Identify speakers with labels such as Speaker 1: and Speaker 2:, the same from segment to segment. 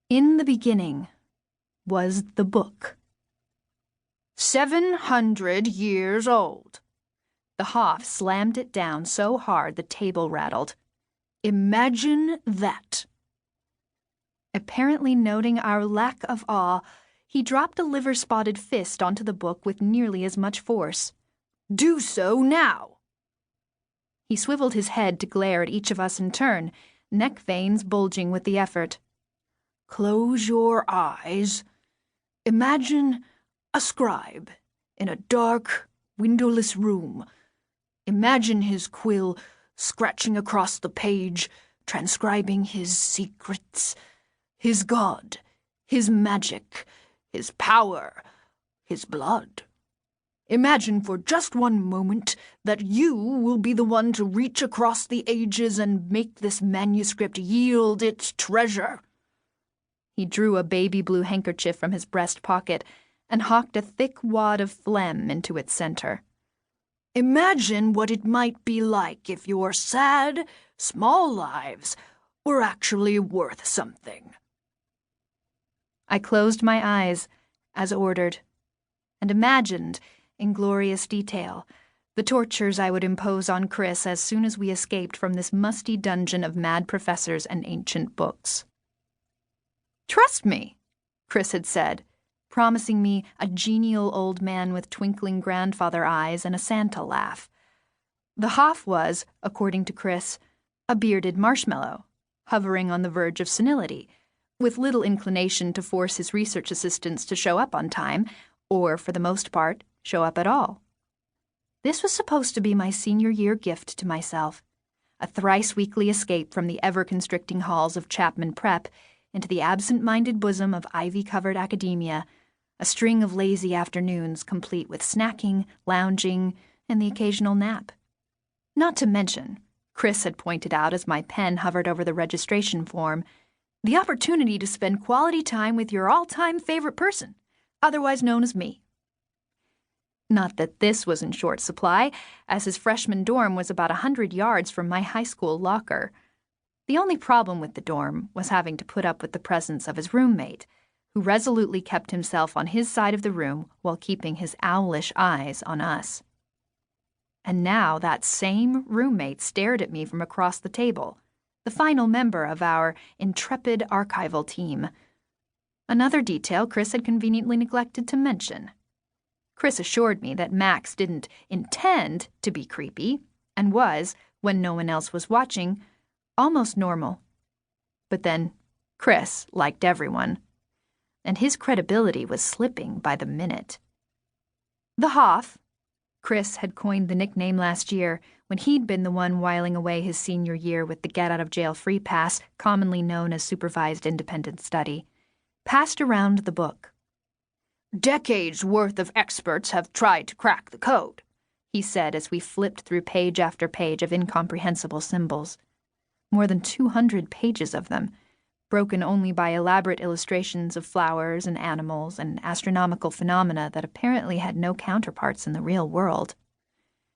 Speaker 1: In the beginning was the book. 700 years old. The Hoff slammed it down so hard the table rattled. Imagine that. Apparently noting our lack of awe, he dropped a liver-spotted fist onto the book with nearly as much force. Do so now. He swiveled his head to glare at each of us in turn, neck veins bulging with the effort. Close your eyes. Imagine a scribe in a dark, windowless room. Imagine his quill scratching across the page, transcribing his secrets, his god, his magic, his power, his blood. Imagine for just one moment that you will be the one to reach across the ages and make this manuscript yield its treasure. He drew a baby blue handkerchief from his breast pocket and hawked a thick wad of phlegm into its center. Imagine what it might be like if your sad, small lives were actually worth something. I closed my eyes, as ordered, and imagined, in glorious detail, the tortures I would impose on Chris as soon as we escaped from this musty dungeon of mad professors and ancient books. Trust me, Chris had said, promising me a genial old man with twinkling grandfather eyes and a Santa laugh. The Hoff was, according to Chris, a bearded marshmallow, hovering on the verge of senility, with little inclination to force his research assistants to show up on time, or, for the most part, show up at all. This was supposed to be my senior year gift to myself, a thrice-weekly escape from the ever-constricting halls of Chapman Prep into the absent-minded bosom of ivy-covered academia, a string of lazy afternoons complete with snacking, lounging, and the occasional nap. Not to mention, Chris had pointed out as my pen hovered over the registration form, the opportunity to spend quality time with your all-time favorite person, otherwise known as me. Not that this was in short supply, as his freshman dorm was about 100 yards from my high school locker. The only problem with the dorm was having to put up with the presence of his roommate, who resolutely kept himself on his side of the room while keeping his owlish eyes on us. And now that same roommate stared at me from across the table, the final member of our intrepid archival team. Another detail Chris had conveniently neglected to mention. Chris assured me that Max didn't intend to be creepy, and was, when no one else was watching, almost normal. But then, Chris liked everyone, and his credibility was slipping by the minute. The Hoff, Chris had coined the nickname last year when he'd been the one whiling away his senior year with the get-out-of-jail-free pass, commonly known as supervised independent study, passed around the book. Decades worth of experts have tried to crack the code, he said as we flipped through page after page of incomprehensible symbols. More than 200 pages of them, broken only by elaborate illustrations of flowers and animals and astronomical phenomena that apparently had no counterparts in the real world.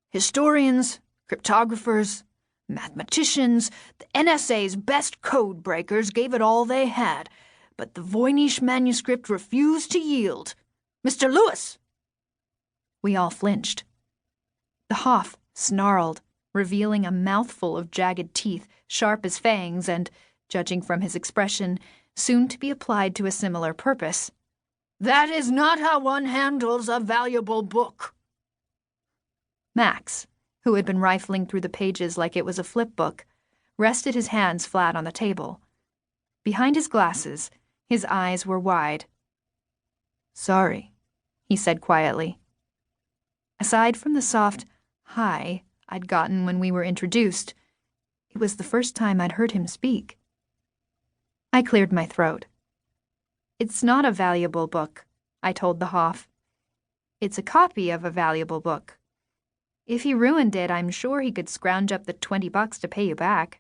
Speaker 1: Historians, cryptographers, mathematicians, the NSA's best code breakers gave it all they had, but the Voynich manuscript refused to yield. Mr. Lewis! We all flinched. The Hoff snarled, revealing a mouthful of jagged teeth, sharp as fangs, and, judging from his expression, soon to be applied to a similar purpose. That is not how one handles a valuable book. Max, who had been rifling through the pages like it was a flip book, rested his hands flat on the table. Behind his glasses, his eyes were wide. Sorry, he said quietly. Aside from the soft hi I'd gotten when we were introduced, it was the first time I'd heard him speak. I cleared my throat. It's not a valuable book, I told the Hoff. It's a copy of a valuable book. If he ruined it, I'm sure he could scrounge up the $20 to pay you back.